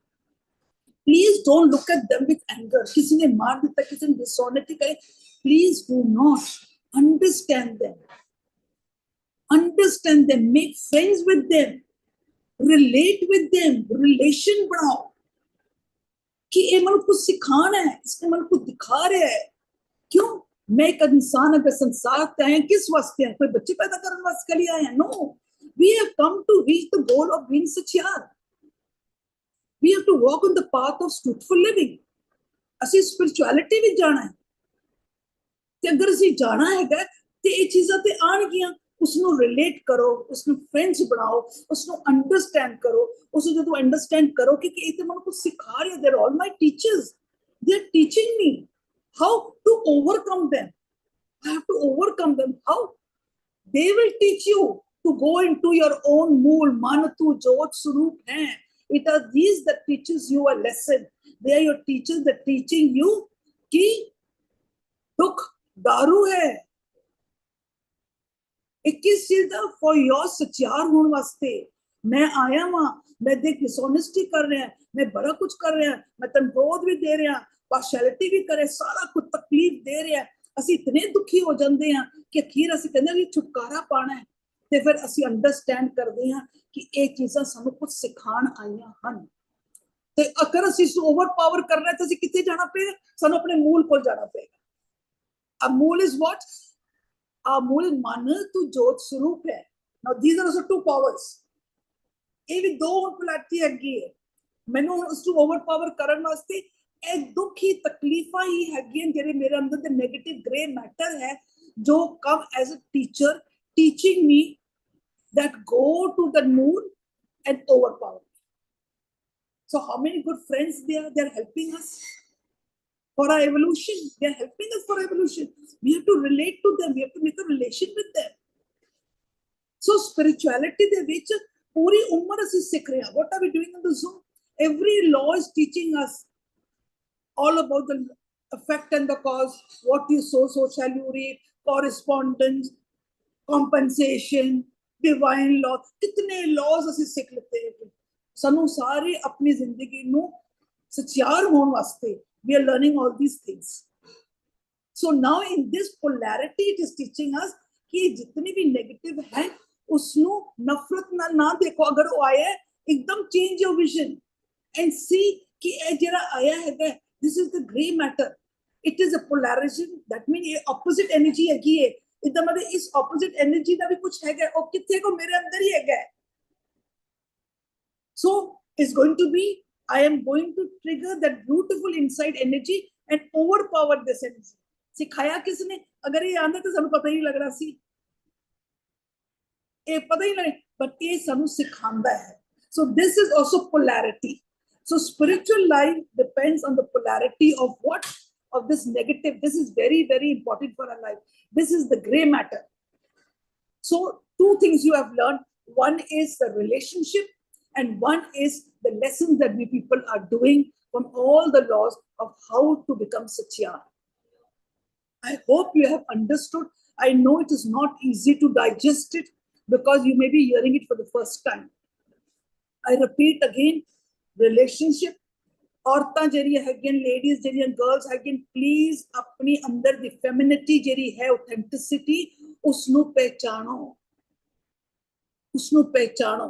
[SPEAKER 3] please don't look at them with anger. किसी ने मार दिया, किसी ने dishonesty करे, please do not understand them. Understand them, make friends with them, relate with them, relation बनाओ कि ये मतलब कुछ सिखाना है, इसके मतलब कुछ दिखा रहा है. क्यों? मैं एक इंसान अगर संसार पे आए किस वास्ते हैं? कोई बच्चे पैदा करने वास्ते के लिए आए हैं? No, we have come to reach the goal of being Satyar. We have to walk on the path of truthful living. ਅਸੀਂ spirituality ਵਿੱਚ ਜਾਣਾ ਹੈ ਤੇ ਅਗਰ ਅਸੀਂ ਜਾਣਾ ਹੈਗਾ ਤੇ ਇਹ ਚੀਜ਼ਾਂ ਤੇ ਆਣਗੀਆਂ. ਉਸਨੂੰ ਰਿਲੇਟ ਕਰੋ, ਉਸਨੂੰ ਫਰੈਂਡਸ ਬਣਾਓ, ਉਸਨੂੰ ਅੰਡਰਸਟੈਂਡ ਕਰੋ. ਉਸਨੂੰ ਜਦੋਂ ਅੰਡਰਸਟੈਂਡ ਕਰੋ ਕਿ ਇਹ ਤੇ ਮੈਨੂੰ ਕੁਝ ਸਿਖਾ ਰਹੇ, they are all my teachers, they are teaching me how to overcome them. I have to overcome them. How? They will teach you to go into your own mool, manatu, jot, surup hai. It are these that teaches you a lesson. They are your teachers that teaching you ki dukh daru hai. 21 चीज दा for your सचार होने वास्ते मैं आया वहां. मैं देख dishonesty कर रहे हैं, मैं बड़ा कुछ कर रहे हैं, मैं तनबोध भी दे रहे हैं, पार्शियलिटी भी करे, सारा कुछ तकलीफ दे रहे हैं. ਅਸੀਂ इतने दुखी हो जाते हैं कि अखीर ਅਸੀਂ ਕਹਿੰਦੇ ਵੀ ਛੁਟਕਾਰਾ ਪਾਣਾ ਹੈ ਤੇ ਫਿਰ ਅਸੀਂ ਅੰਡਰਸਟੈਂਡ ਕਰਦੇ ਹਾਂ ਕਿ ਇਹ ਚੀਜ਼ਾਂ ਸਾਨੂੰ ਕੁਝ ਸਿਖਾਉਣ ਆਈਆਂ ਹਨ. ਤੇ ਅਗਰ ਅਸੀਂ ਓਵਰਪਾਵਰ ਕਰਨਾ ਹੈ ਤਾਂ ਅਸੀਂ ਕਿੱਥੇ ਜਾਣਾ ਪਏਗਾ? ਸਾਨੂੰ ਆਪਣੇ ਮੂਲ ਕੋਲ ਜਾਣਾ ਪਏਗਾ. ਆ ਮੂਲ ਇਜ਼ ਵਾਟ? ਆ ਮੂਲ ਇਜ਼ ਮਨ ਤੂੰ ਜੋਤ ਸਰੂਪ ਹੈ. Now these are also two powers. ਇਹ ਵੀ ਦੋ ਪੋਲੈਰਿਟੀ ਹੈਗੀ ਹੈ. ਮੈਨੂੰ ਉਸ ਨੂੰ ਓਵਰਪਾਵਰ ਕਰਨ ਵਾਸਤੇ ਇਹ ਦੁੱਖ ਹੀ ਤਕਲੀਫਾਂ ਹੀ ਹੈਗੀਆਂ ਜਿਹੜੇ ਮੇਰੇ ਅੰਦਰ ਦੇ ਨੈਗੇਟਿਵ ਗ੍ਰੇ ਮੈਟਰ ਹੈ ਜੋ come as a teacher teaching me that go to the moon and overpower me. So how many good friends they're helping us for our evolution. They're helping us for evolution. We have to relate to them. We have to make a relation with them. So spirituality ਦੇ ਵਿੱਚ ਪੂਰੀ ਉਮਰ ਅਸੀਂ ਸਿੱਖ ਰਹੇ ਹਾਂ. What are we doing in the Zoom? Every law is teaching us all about the effect and the cause. What you sow, so shall you reap. Correspondence, compensation, divine law. कितने laws ਅਸੀਂ ਸਿੱਖ ਲਿੱਤੇ हैं. ਸਾਨੂੰ ਸਾਰੇ ਆਪਣੀ ਜ਼ਿੰਦਗੀ ਨੂੰ ਸਚਿਆਰ ਹੋਣ ਵਾਸਤੇ we are learning all these things. So now in this polarity it is teaching us कि जितने भी negative है उसਨੂੰ नफरत ਨਾਲ ना देखो. अगर वो आया एकदम change your vision and see कि ये ਜਿਹੜਾ आया है this is the gray matter. It is a polarization. That means opposite energy ਹੈਗੀ ਹੈ. इधर मतलब इस opposite energy का भी कुछ है और कितने को मेरे अंदर ही है. So it's going to be, I am going to trigger that beautiful inside energy and overpower this energy. सिखाया किसने? अगर ये आंदा तो सानू पता ही लग रहा सी. ये पता ही नहीं, but ये सानू सिखांदा है. So this is also polarity. So spiritual life depends on the polarity of what? Of this negative. This is very, very important for our life. This is the gray matter. So two things you have learned. One is the relationship and one is the lessons that we people are doing from all the laws of how to become Satyar. I hope you have understood. I know it is not easy to digest it because you may be hearing it for the first time. I repeat again, relationship. औरतां ਜਿਹੜੀਆਂ ਹੈਗੀਆਂ, ladies ਜਿਹੜੀਆਂ, girls ਹੈਗੀਆਂ, please ਆਪਣੀ ਅੰਦਰ ਦੀ femininity ਜਿਹੜੀ ਹੈ, authenticity, ਉਸਨੂੰ ਪਹਿਚਾਨੋ. ਉਸਨੂੰ ਪਹਿਚਾਨੋ.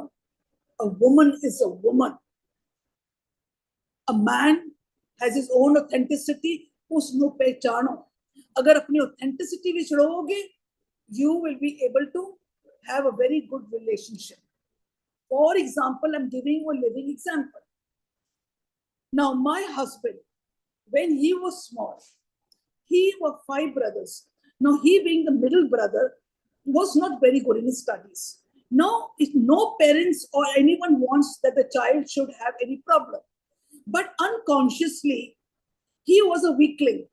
[SPEAKER 3] A woman is a woman. A man has his own authenticity. ਉਸਨੂੰ ਪਹਿਚਾਨੋ. ਅਗਰ ਆਪਣੀ authenticity ਵਿੱਚ ਰਹੋਗੇ, you will be able to have a very good relationship. For example, I'm giving you a living example. Now, my husband, when he was small, he were 5 brothers. Now, he being the middle brother, was not very good in his studies. Now, if no parents or anyone wants that the child should have any problem. But unconsciously, he was a weakling.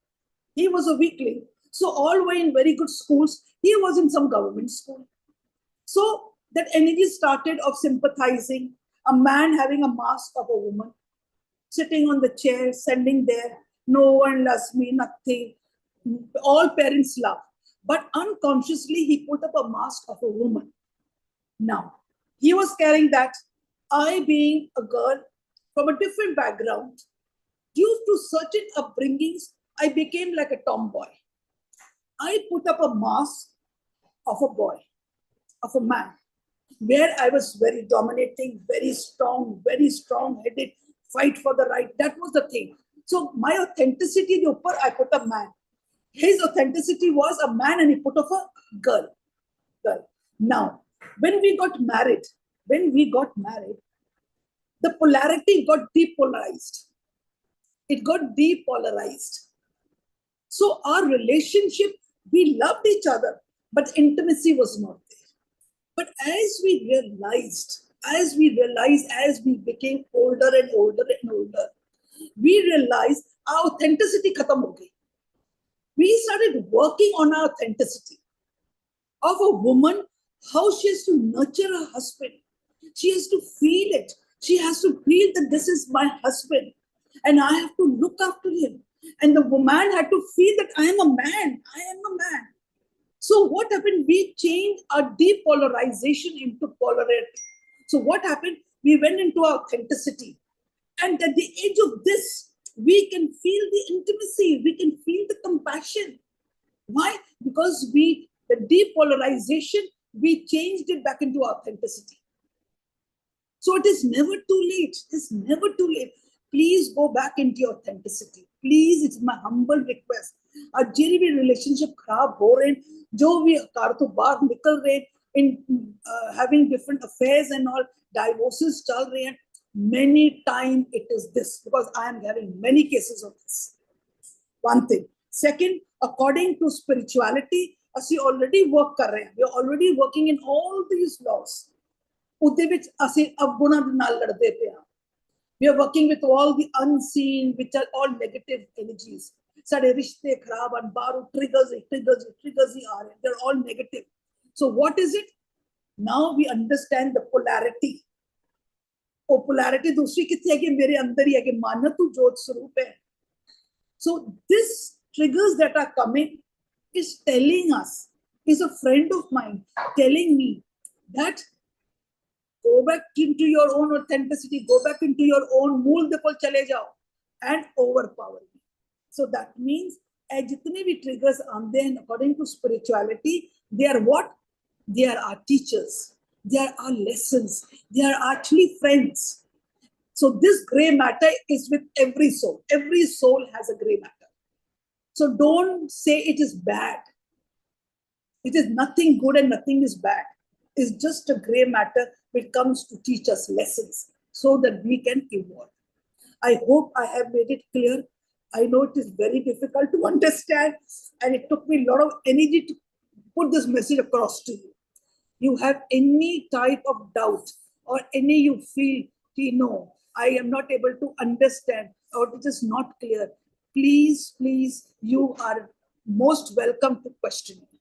[SPEAKER 3] He was a weakling. So all were in very good schools. He was in some government school. So that energy started of sympathizing, a man having a mask of a woman, sitting on the chair, sending there, no one loves me, nothing. All parents love. But unconsciously, he put up a mask of a woman. Now, he was carrying that. I, being a girl from a different background, due to certain upbringings, I became like a tomboy. I put up a mask of a boy, of a man, where I was very dominating, very strong headed, fight for the right. That was the thing. So my authenticity, the upper, I put a man. His authenticity was a man and he put up a girl. Now, when we got married, the polarity got depolarized. It got depolarized. So our relationship, we loved each other, but intimacy was not there. But as we became older and older, we realized our authenticity khatam ho gayi. We started working on our authenticity of a woman, how she has to nurture her husband. She has to feel it. She has to feel that this is my husband and I have to look after him. And the woman had to feel that I am a man. So what happened? We changed our depolarization into polarity. So what happened? We went into our authenticity. And at the edge of this, we can feel the intimacy. We can feel the compassion. Why? Because the depolarization, we changed it back into authenticity. So it is never too late. It's never too late. Please go back into your authenticity. Please, it's my humble request. Our JRB relationship खराब हो रहे हैं, जो भी car तो बाहर निकल रहे हैं, in having different affairs and all, divorces चल रहे हैं. Many times it is this, because I am having many cases of this. One thing. Second, according to spirituality, ਅਸੀਂ already work कर रहे हैं. We are already working in all these laws. ਉਹਦੇ ਵਿੱਚ ਅਸੀਂ ਅਵਗੁਣਾਂ ਦੇ ਨਾਲ ਲੜਦੇ ਪਏ ਹਾਂ. We are working with all the unseen, which are all negative energies. ਸਾਡੇ ਰਿਸ਼ਤੇ ਖਰਾਬ ਹਨ, ਬਾਹਰੋਂ triggers ਹੀ ਆ ਰਹੇ. They're all negative. So what is it? Now we understand the polarity. ਉਹ polarity दूसरी कितनी है कि मेरे अंदर ही है कि माना तू जोत स्वरूप है. So this triggers that are coming is telling us, is a friend of mine telling me that go back into your own authenticity, go back into your own mool de kol chale jao and overpower me. So that means jitne bhi triggers aande hain according to spirituality, they are what? They are our teachers. They are our lessons. They are actually friends. So this gray matter is with every soul. Every soul has a gray matter. So don't say it is bad. It is nothing good and nothing is bad. It's just a gray matter which comes to teach us lessons so that we can evolve. I hope I have made it clear. I know it is very difficult to understand and it took me a lot of energy to put this message across to you. You have any type of doubt or any you feel, no, I am not able to understand or it is not clear, please, you are most welcome to question me.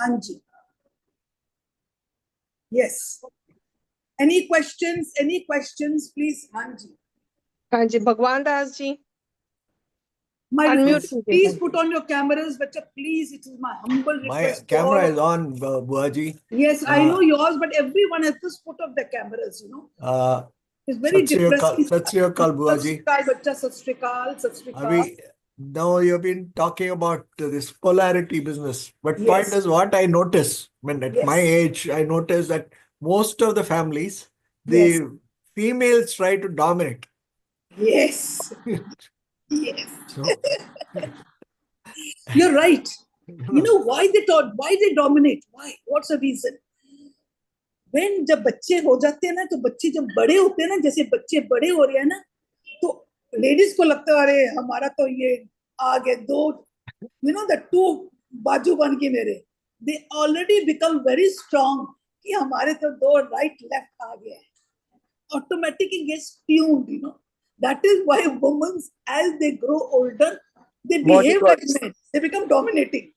[SPEAKER 3] Anji. Yes. Any questions, please, Anji.
[SPEAKER 2] Anji, Bhagwan Das ji.
[SPEAKER 3] My
[SPEAKER 2] Unmute.
[SPEAKER 3] please put on your cameras, but please, it is my humble request.
[SPEAKER 1] My camera is on, Buaji.
[SPEAKER 3] Yes, I know yours, but everyone has just put up their cameras, you know. It's very depressing.
[SPEAKER 1] Sat Sri Akal, Buaji.
[SPEAKER 3] Sat Sri Akal.
[SPEAKER 1] Now you've been talking about this polarity business, but
[SPEAKER 3] Yes.
[SPEAKER 1] point is what I notice when at
[SPEAKER 3] Yes.
[SPEAKER 1] my age, I notice that most of the families, the
[SPEAKER 3] Yes.
[SPEAKER 1] females try to dominate.
[SPEAKER 3] Yes. Yes.
[SPEAKER 1] So,
[SPEAKER 3] You're right. You know why they dominate? Why? What's the reason? When जब बच्चे हो जाते हैं ना, तो बच्चे जब बड़े होते हैं ना, जैसे बच्चे बड़े हो रहे हैं ना, तो लेडीज को लगता है अरे हमारा तो ये आ गए दो, you know, the two बाजू बन के मेरे, they already become very strong कि हमारे तो दो right left आ गए, automatically gets tuned, you know. That is why women, as they grow older, they behave like men. They become dominating.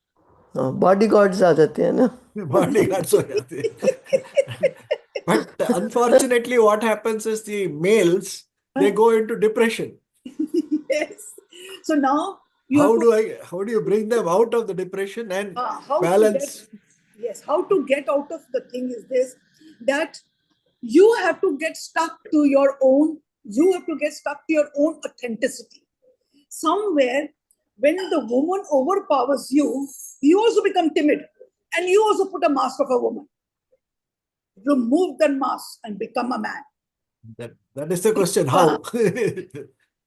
[SPEAKER 4] Bodyguards आ जाते हैं ना.
[SPEAKER 1] Bodyguards हो जाते हैं. But unfortunately, what happens is the males, they go into depression.
[SPEAKER 3] Yes. So now you have to
[SPEAKER 1] How do you bring them out of the depression and
[SPEAKER 3] how
[SPEAKER 1] balance?
[SPEAKER 3] to get, yes, how to get out of the thing is this, that you have to get stuck to your own, you have to get stuck to your own authenticity. Somewhere when the woman overpowers you, you also become timid and you also put a mask of a woman. Remove that mask and become a man.
[SPEAKER 1] That is the question. How?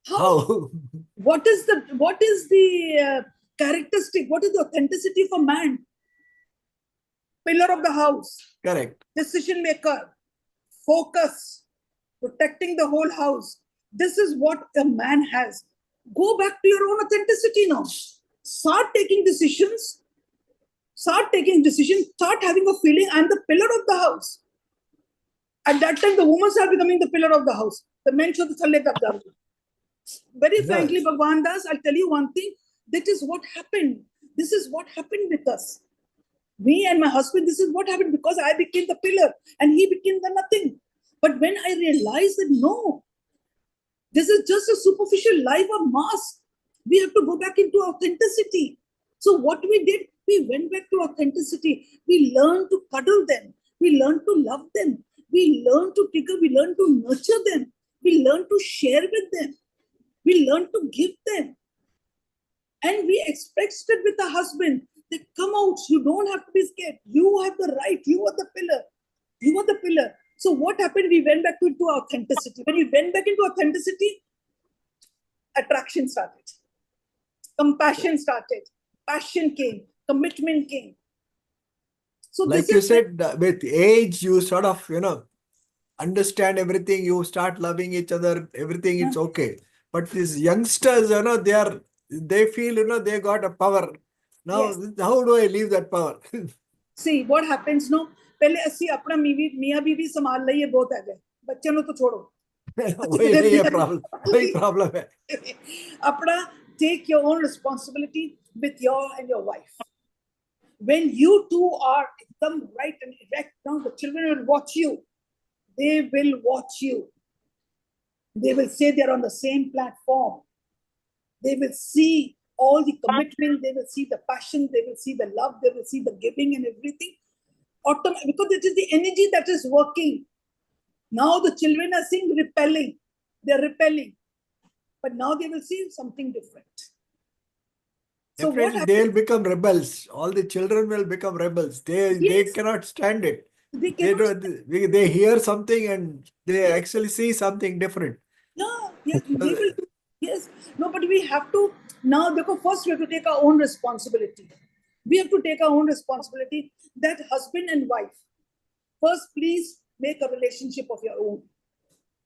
[SPEAKER 1] How?
[SPEAKER 3] What is the characteristic? What is the authenticity for man? Pillar of the house,
[SPEAKER 1] Correct.
[SPEAKER 3] decision maker, focus, protecting the whole house. This is what a man has. Go back to your own authenticity now. Start taking decisions. Start having a feeling, I'm the pillar of the house. At that time, the women start becoming the pillar of the house. The men should be. Very frankly, Bhagwan Das, I'll tell you one thing. That is what happened. This is what happened with us. Me and my husband, this is what happened because I became the pillar and he became the nothing. But when I realized that no, this is just a superficial life of mask. We have to go back into authenticity. So what we did, we went back to authenticity. We learned to cuddle them. We learned to love them. We learned to trigger. We learned to nurture them. We learned to share with them. We learned to give them. And we expressed it with the husband. They come out. You don't have to be scared. You have the right. You are the pillar. You are the pillar. So what happened? We went back into authenticity. When we went back into authenticity, attraction started. Compassion started. Passion came. Commitment came. So
[SPEAKER 1] Like you said, with age, you sort of, understand everything. You start loving each other. Everything is okay. But these youngsters, they feel, they got a power. Now,
[SPEAKER 3] Yes.
[SPEAKER 1] how do I leave that power?
[SPEAKER 3] See what happens no. पहले असी अपना मियाँ बीवी संभाल लइए बहुत है गए बच्चे नु तो छोड़ो
[SPEAKER 1] वही नहीं है problem. वही problem है.
[SPEAKER 3] अपना take your own responsibility with your and your wife. When you two are एकदम right and erect, now the children will watch you. They will watch you. They will say they're on the same platform. They will see all the commitment. They will see the passion. They will see the love. They will see the giving and everything. Because it is the energy that is working. Now the children are seeing repelling. They're repelling. But now they will see something different. So what
[SPEAKER 1] Definitely,
[SPEAKER 3] happens?
[SPEAKER 1] they'll become rebels. All the children will become rebels. They
[SPEAKER 3] Yes.
[SPEAKER 1] cannot stand it.
[SPEAKER 3] They
[SPEAKER 1] They
[SPEAKER 3] cannot.
[SPEAKER 1] don't. They hear something and they actually see something different.
[SPEAKER 3] Yeah, yes, we will. Yes. No, but we have to now. First, we have to take our own responsibility. We have to take our own responsibility. That husband and wife. First, please make a relationship of your own.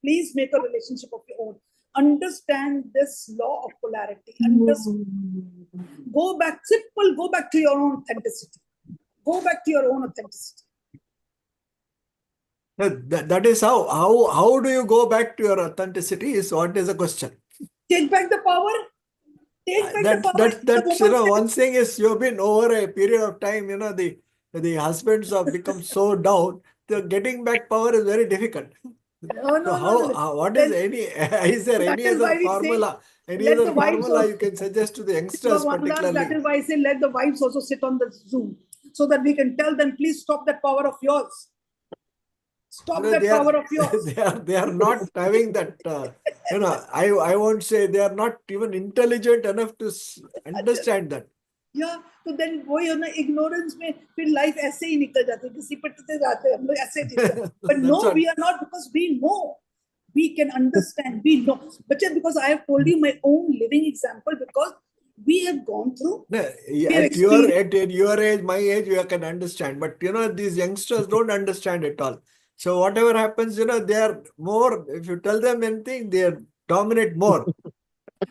[SPEAKER 3] Please make a relationship of your own. Understand this law of polarity. Go back, simple. Go back to your own authenticity. Go back to your own authenticity.
[SPEAKER 1] That is how do you go back to your authenticity is what is the question.
[SPEAKER 3] Take back the power. Take back the power.
[SPEAKER 1] That's one thing is you've been over a period of time, the husbands have become so down. The getting back power is very difficult.
[SPEAKER 3] No.
[SPEAKER 1] What is is there any other formula? Any other formula you can suggest to the youngsters particularly?
[SPEAKER 3] That is why I say let the wives also sit on the Zoom so that we can tell them, please stop that power of yours. Stop that power of yours.
[SPEAKER 1] They are not having that, I won't say they are not even intelligent enough to understand that.
[SPEAKER 3] Yeah, so then वही है ना ignorance में फिर life ऐसे ही निकल जाती है किसी पिटते जाते हैं हम लोग ऐसे ही but no we are not because we know we can understand we know but just because I have told you my own living example because we have gone through
[SPEAKER 1] at your age my age you can understand but these youngsters don't understand at all. So whatever happens, they are more, if you tell them anything, they dominate more.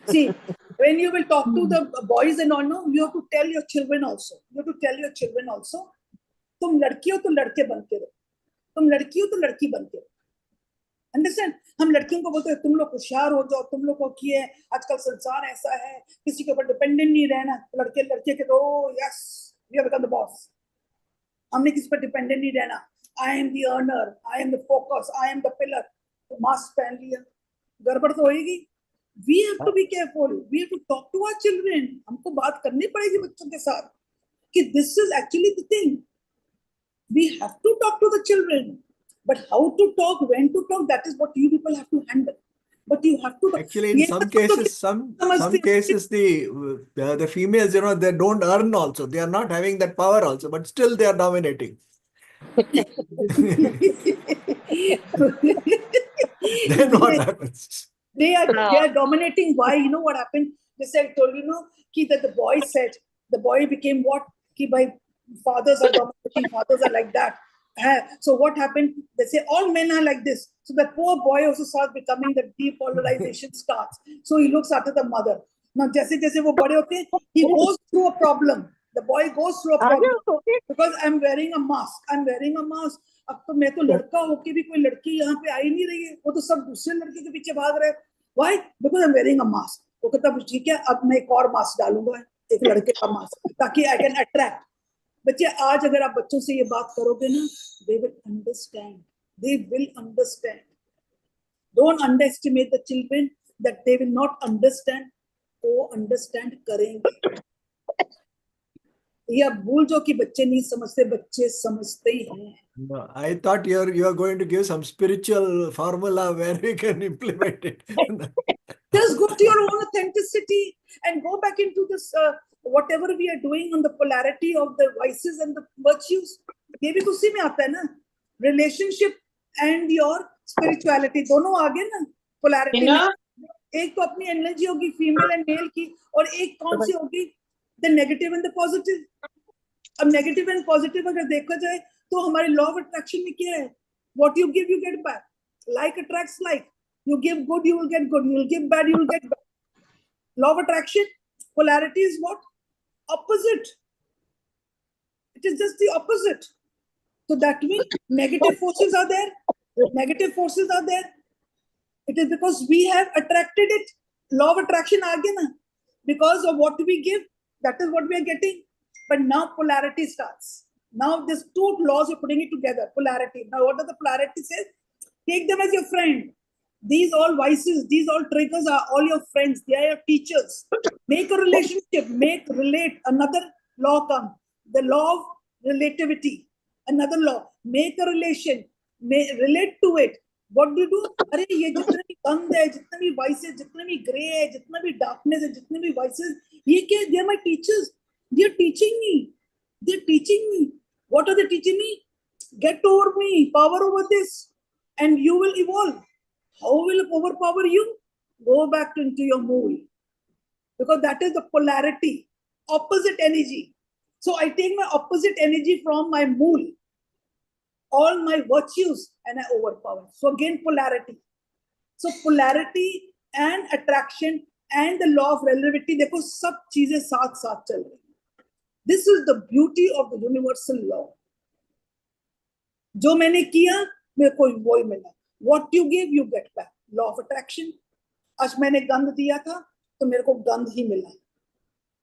[SPEAKER 3] See, when you will talk to the boys and all, no, you have to tell your children also. You have to tell your children also. तुम लड़की हो तो लड़के बनते रहो. तुम लड़की हो तो लड़की बनते रहो. Understand? हम लड़कियों को बोलते हैं तुम लोग होशियार हो जाओ तुम लोग को किए आजकल संसार ऐसा है किसी के ऊपर डिपेंडेंट नहीं रहना लड़के के तो yes We have become the boss. हमने किसी पर डिपेंडेंट नहीं रहना. I am the earner, I am the focus, I am the pillar. Mask पहन लिया, गड़बड़ तो होएगी. We have to be careful. We have to talk to our children. हमको बात करनी पड़ेगी बच्चों के साथ कि this is actually the thing. We have to talk to the children, but how to talk, when to talk, that is what you people have to handle. But you have to
[SPEAKER 1] Actually, in some cases, some cases the females, you know, they don't earn also. They are not having that power also, but still they are dominating. Then what happens?
[SPEAKER 3] They are dominating. Why? You know what happened? They said, told you know, that the boy said, the boy became what? By fathers are dominating, fathers are like that. So what happened? They say all men are like this. So the poor boy also starts becoming, the depolarization starts. So he looks after the mother. Now, जैसे जैसे वो बड़े होते हैं, he goes through a problem. The boy goes through a problem because I'm wearing a mask. I'm wearing a mask. अब तो मैं तो लड़का होके भी कोई लड़की यहाँ पे आई नहीं रही है. वो तो सब दूसरे लड़के के पीछे भाग रहे हैं. Why? Because I'm wearing a mask. वो कहता है ठीक है, अब मैं एक और मास्क डालूंगा, एक लड़के का मास्क, ताकि I can attract. बच्चे आज अगर आप बच्चों से ये बात करोगे ना, they will understand. They will understand. Don't underestimate the children that they will not understand. वो understand करेंगे. या भूल जो कि बच्चे नहीं समझते, बच्चे समझते हैं.
[SPEAKER 1] No, I thought you are going to give some spiritual formula where we can implement it.
[SPEAKER 3] Just go to your own authenticity and go back into this whatever we are doing on the polarity of the vices and the virtues. ये भी उसी में आता है ना. Relationship and your spirituality दोनों आगे ना polarity में. एक तो अपनी एनर्जी होगी female and male की, और एक कौन सी होगी, the negative and the positive. अब negative and positive अगर देखा जाए तो हमारे law of attraction में क्या है? What you give, you get back. Like attracts like. You give good, you will get good. You will give bad, you will get bad. Law of attraction, polarity is what? Opposite. It is just the opposite. So that means negative forces are there. Negative forces are there. It is because we have attracted it. Law of attraction aa gaya na. Because of what we give, that is what we are getting. But now polarity starts. Now these two laws, you're putting it together. Polarity. Now what does the polarity say? Take them as your friend. These all vices, these all triggers are all your friends. They are your teachers. Make a relationship. Relate. Another law comes. The law of relativity. Another law. Make a relation. Relate to it. What do you do? अरे ये जितने भी गंद है, जितने भी vices, जितने भी grey है, जितना भी darkness है, जितने भी vices, ये क्या? They are my teachers. They are teaching me. They are teaching me. What are they teaching me? Get over me. Power over this, and you will evolve. How will it overpower you? Go back into your mool. Because that is the polarity, opposite energy. So I take my opposite energy from my mool, all my virtues, and I overpower. So again, polarity. So polarity and attraction and the law of relativity, देखो सब चीजें साथ साथ चल रही हैं. This is the beauty of the universal law. जो मैंने किया मेरे को वही मिला. What you give, you get back. Law of attraction. आज मैंने गंध दिया था तो मेरे को गंध ही मिला.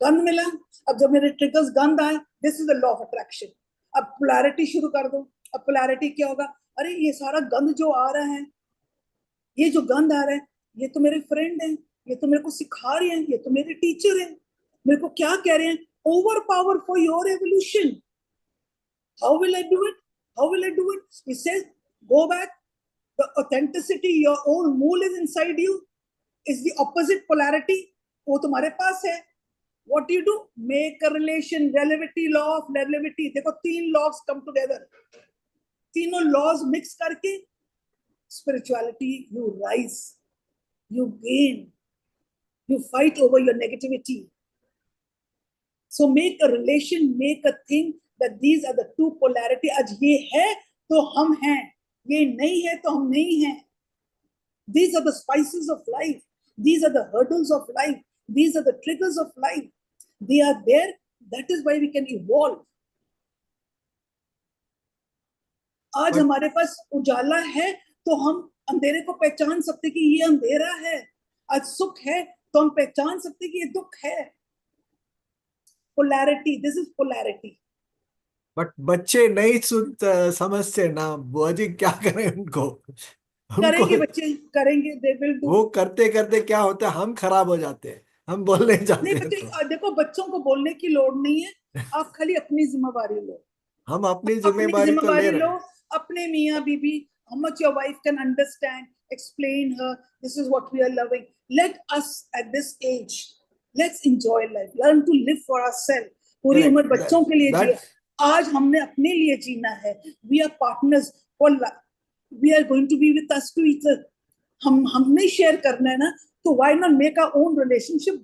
[SPEAKER 3] गंध मिला. अब जब मेरे triggers गंध आए, this is the law of attraction. अब polarity शुरू कर दो. अब polarity क्या होगा? अरे ये सारा गंध जो आ रहा है, ये जो गंध आ रहा है, ये तो मेरे फ्रेंड हैं, ये तो मेरे को सिखा रहे हैं, ये तो मेरे टीचर हैं, मेरे को क्या कह रहे हैं? Overpower for your evolution. How will I do it? How will I do it? He says, go back. The authenticity, your own mool is inside you, is the opposite polarity. वो तुम्हारे पास है. What do you do? Make a relation, relativity, law of relativity. देखो तीन laws come together. तीनों laws mix करके spirituality, you rise, you gain, you fight over your negativity. So make a relation, make a thing that these are the two polarity. आज ये है तो हम हैं, ये नहीं है तो हम नहीं हैं. These are the spices of life. These are the hurdles of life. These are the triggers of life. They are there. That is why we can evolve. आज हमारे पास उजाला है तो हम अंधेरे को पहचान सकते कि ये अंधेरा है. आज सुख है तो हम पहचान सकते कि ये दुख है. polarity. This is polarity.
[SPEAKER 1] But बच्चे नहीं समझते ना बुआ जी, क्या करें उनको?
[SPEAKER 3] करेंगे
[SPEAKER 1] उनको
[SPEAKER 3] बच्चे, करेंगे, they will do.
[SPEAKER 1] वो करते करते क्या होता है, हम खराब हो जाते हैं, हम बोलने जाते
[SPEAKER 3] नहीं
[SPEAKER 1] हैं
[SPEAKER 3] बच्चे,
[SPEAKER 1] तो
[SPEAKER 3] देखो बच्चों को बोलने की लोड़ नहीं है, आप खाली अपनी जिम्मेवारी लो,
[SPEAKER 1] हम अपनी
[SPEAKER 3] अपनी
[SPEAKER 1] जिम्मेवारी तो ले
[SPEAKER 3] जिम्मेवारी
[SPEAKER 1] रहे
[SPEAKER 3] लो,
[SPEAKER 1] हैं.
[SPEAKER 3] अपने मियाँ बीबी, how much your wife can understand, explain her, this is what we are loving. Let us at this age, let's enjoy life, learn to live for ourselves. पूरी
[SPEAKER 1] Correct.
[SPEAKER 3] उम्र बच्चों के लिए
[SPEAKER 1] That-
[SPEAKER 3] जिए, आज हमने अपने लिए जीना है. We are partners for life. We are going to be with us to each other. हमने शेयर करना है ना, तो why not make our own relationship